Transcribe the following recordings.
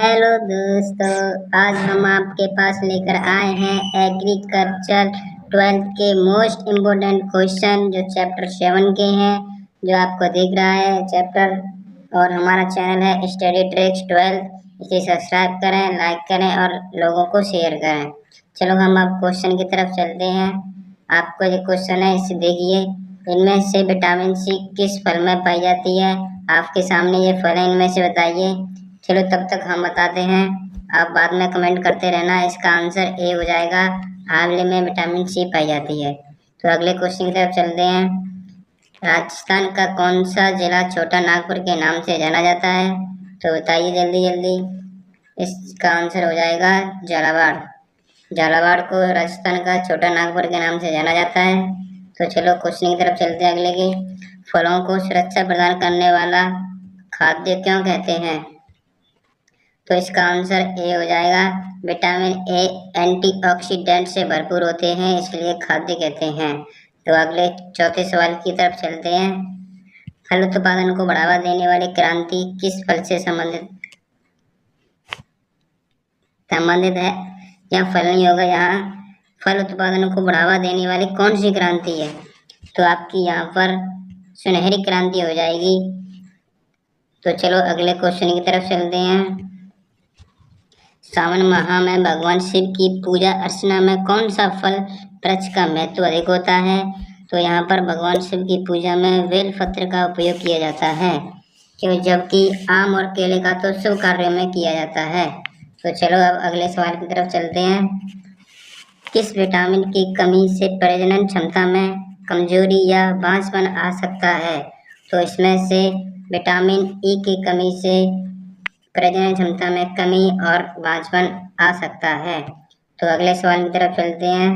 Hello दोस्तों, आज हम आपके पास लेकर आए हैं एग्रीकल्चर 12th के मोस्ट इम्पोर्टेंट क्वेश्चन जो चैप्टर 7 के हैं, जो आपको दिख रहा है चैप्टर। और हमारा चैनल है स्टडी ट्रिक्स 12। इसे सब्सक्राइब करें, लाइक करें और लोगों को शेयर करें। चलो हम अब क्वेश्चन की तरफ चलते हैं। आपको जो क्वेश्चन है इसे देखिए। इनमें से विटामिन सी किस फल में पाई जाती है? आपके सामने ये फल है, इनमें से बताइए। चलो तब तक हम बताते हैं, आप बाद में कमेंट करते रहना। इसका आंसर ए हो जाएगा। आंवले में विटामिन सी पाई जाती है। तो अगले क्वेश्चन की तरफ चलते हैं। राजस्थान का कौन सा जिला छोटा नागपुर के नाम से जाना जाता है? तो बताइए जल्दी जल्दी। इसका आंसर हो जाएगा झालावाड़। झालावाड़ को राजस्थान का छोटा नागपुर के नाम से जाना जाता है। तो चलो क्वेश्चन की तरफ चलते हैं अगले की। फलों को सुरक्षा प्रदान करने वाला खाद्य क्यों कहते हैं? तो इसका आंसर ए हो जाएगा। विटामिन ए एंटीऑक्सीडेंट से भरपूर होते हैं, इसलिए खाद्य कहते हैं। तो अगले चौथे सवाल की तरफ चलते हैं। फल उत्पादन को बढ़ावा देने वाली क्रांति किस फल से संबंधित है? यहाँ फल नहीं होगा, यहाँ फल उत्पादन को बढ़ावा देने वाली कौन सी क्रांति है? तो आपकी यहाँ पर सुनहरी क्रांति हो जाएगी। तो चलो अगले क्वेश्चन की तरफ चलते हैं। सावन माह में भगवान शिव की पूजा अर्चना में कौन सा फल वृक्ष का महत्व अधिक होता है? तो यहाँ पर भगवान शिव की पूजा में बेल पत्र का उपयोग किया जाता है, जबकि आम और केले का तो शुभ कार्यों में किया जाता है। तो चलो अब अगले सवाल की तरफ चलते हैं। किस विटामिन की कमी से प्रजनन क्षमता में कमजोरी या बांझपन आ सकता है? तो इसमें से विटामिन ई की कमी से प्रजनन क्षमता में कमी और बांझपन आ सकता है। तो अगले सवाल की तरफ चलते हैं।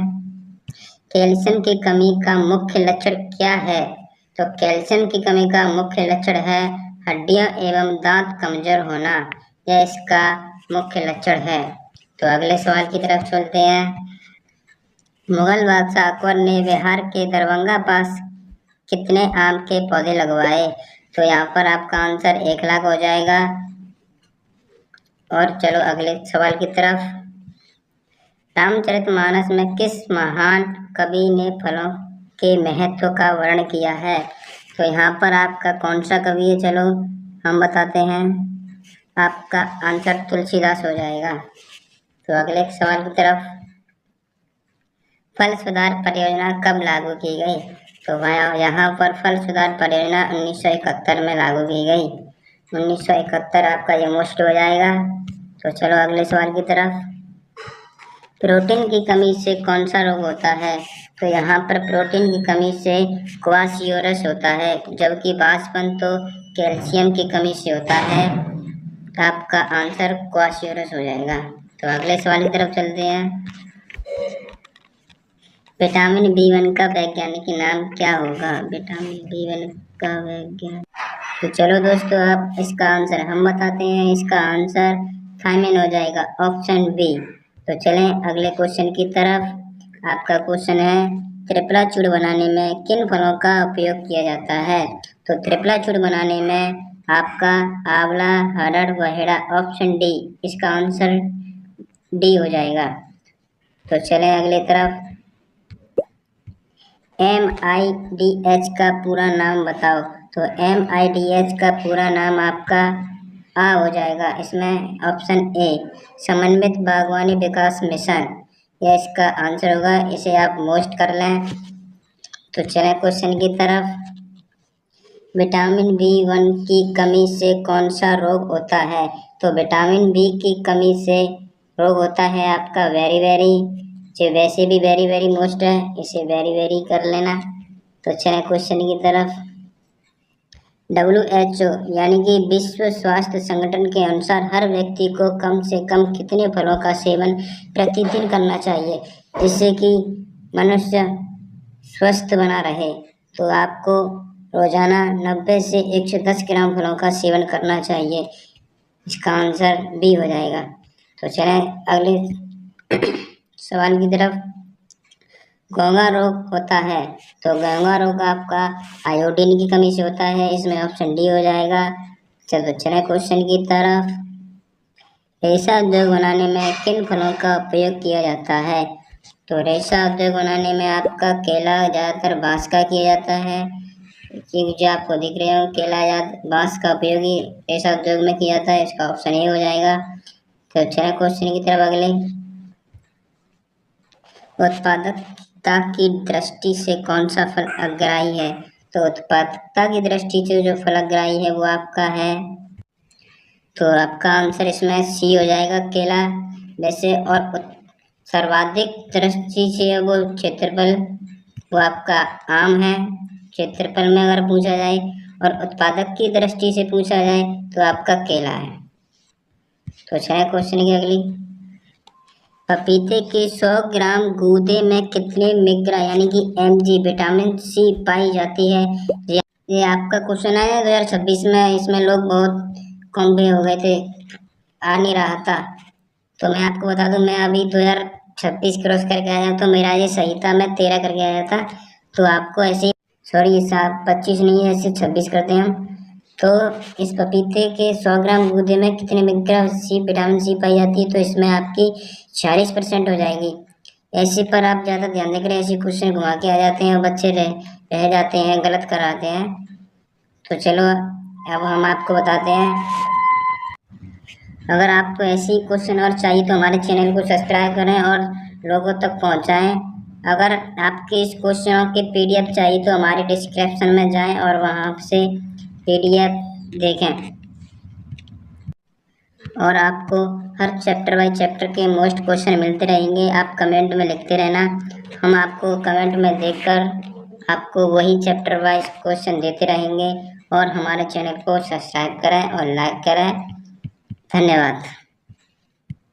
कैल्शियम की कमी का मुख्य लक्षण क्या है? तो कैल्शियम की कमी का मुख्य लक्षण है हड्डियां एवं दांत कमजोर होना, यह इसका मुख्य लक्षण है। तो अगले सवाल की तरफ चलते हैं। मुगल बादशाह अकबर ने बिहार के दरभंगा पास कितने आम के पौधे लगवाए? तो यहाँ पर आपका आंसर 1 लाख हो जाएगा। और चलो अगले सवाल की तरफ। रामचरितमानस में किस महान कवि ने फलों के महत्व का वर्णन किया है? तो यहाँ पर आपका कौन सा कवि है? चलो हम बताते हैं। आपका आंसर तुलसीदास हो जाएगा। तो अगले सवाल की तरफ। फल सुधार परियोजना कब लागू की गई? तो यहाँ पर फल सुधार परियोजना 1971 में लागू की गई। 1971 आपका ये मोस्ट हो जाएगा। तो चलो अगले सवाल की तरफ। प्रोटीन की कमी से कौन सा रोग होता है? तो यहाँ पर प्रोटीन की कमी से क्वाशियोरस होता है, जबकि बांझपन तो कैल्शियम की कमी से होता है। तो आपका आंसर क्वाशियोरस हो जाएगा। तो अगले सवाल की तरफ चलते हैं। विटामिन B1 का वैज्ञानिक नाम क्या होगा? विटामिन B1 का वैज्ञानिक। तो चलो दोस्तों, आप इसका आंसर हम बताते हैं। इसका आंसर थायमिन हो जाएगा, ऑप्शन बी। तो चलें अगले क्वेश्चन की तरफ। आपका क्वेश्चन है त्रिफला चूर्ण बनाने में किन फलों का उपयोग किया जाता है? तो त्रिफला चूर्ण बनाने में आपका आंवला, हरड़, बहेड़ा, ऑप्शन डी। इसका आंसर डी हो जाएगा। तो चलें अगले तरफ। MIDH का पूरा नाम बताओ। तो MIDH का पूरा नाम आपका आ हो जाएगा। इसमें ऑप्शन ए, समन्वित बागवानी विकास मिशन, यह इसका आंसर होगा। इसे आप मोस्ट कर लें। तो चलें क्वेश्चन की तरफ। विटामिन B1 की कमी से कौन सा रोग होता है? तो विटामिन B की कमी से रोग होता है आपका वेरी वेरी, जो वैसे भी वेरी वेरी मोस्ट है, इसे वेरी वेरी कर लेना। तो चलें क्वेश्चन की तरफ। WHO यानी कि विश्व स्वास्थ्य संगठन के अनुसार हर व्यक्ति को कम से कम कितने फलों का सेवन प्रतिदिन करना चाहिए जिससे कि मनुष्य स्वस्थ बना रहे? तो आपको रोजाना 90 से 110 ग्राम फलों का सेवन करना चाहिए। इसका आंसर बी हो जाएगा। तो चलें अगले सवाल की तरफ। घोंघा रोग होता है, तो घोंघा रोग आपका आयोडीन की कमी से होता है। इसमें ऑप्शन डी हो जाएगा। चलो चलें क्वेश्चन की तरफ। रेशा उद्योग बनाने में किन फलों का उपयोग किया जाता है? तो रेशा उद्योग बनाने में आपका केला, ज़्यादातर बांस का किया जाता है। ये जो आपको दिख रहे हो केला या बांस का उपयोग ही रेशा उद्योग में किया जाता है, इसका ऑप्शन ए हो जाएगा। तो चलिए क्वेश्चन की तरफ अगले। उत्पादकता की दृष्टि से कौन सा फल अग्रणी है? तो उत्पादकता की दृष्टि से जो फल अग्रणी है वो आपका है, तो आपका आंसर इसमें सी हो जाएगा, केला। वैसे और सर्वाधिक दृष्टि से वो क्षेत्रफल वो आपका आम है, क्षेत्रफल में अगर पूछा जाए, और उत्पादक की दृष्टि से पूछा जाए तो आपका केला है। तो चलिए क्वेश्चन की अगली। पपीते के 100 ग्राम गूदे में कितने मिग्रा यानी कि mg विटामिन सी पाई जाती है? ये आपका क्वेश्चन है 2026 में, इसमें लोग बहुत कम भी हो गए थे, आ नहीं रहा था। तो मैं आपको बता दूं, मैं अभी 2026 क्रॉस करके आया, तो मेरा ये सही था, मैं 13 करके आया था। तो आपको ऐसे सॉरी 25 नहीं है, ऐसे 26 करते हैं हम। तो इस पपीते के 100 ग्राम गूदे में कितने मिग्रा सी विटामिन सी पाई जाती है? तो इसमें आपकी 40% हो जाएगी। ऐसे पर आप ज़्यादा ध्यान देकर ऐसे क्वेश्चन घुमा के आ जाते हैं, बच्चे रह जाते हैं, गलत कराते हैं। तो चलो अब हम आपको बताते हैं। अगर आपको ऐसी क्वेश्चन और चाहिए तो हमारे चैनल को सब्सक्राइब करें और लोगों तक पहुंचाएं। अगर आपके इस क्वेश्चनों के PDF चाहिए तो हमारे डिस्क्रिप्शन में जाएं और वहां से PDF देखें। और आपको हर चैप्टर बाय चैप्टर के मोस्ट क्वेश्चन मिलते रहेंगे, आप कमेंट में लिखते रहना, हम आपको कमेंट में देखकर आपको वही चैप्टर वाइज क्वेश्चन देते रहेंगे। और हमारे चैनल को सब्सक्राइब करें और लाइक करें। धन्यवाद।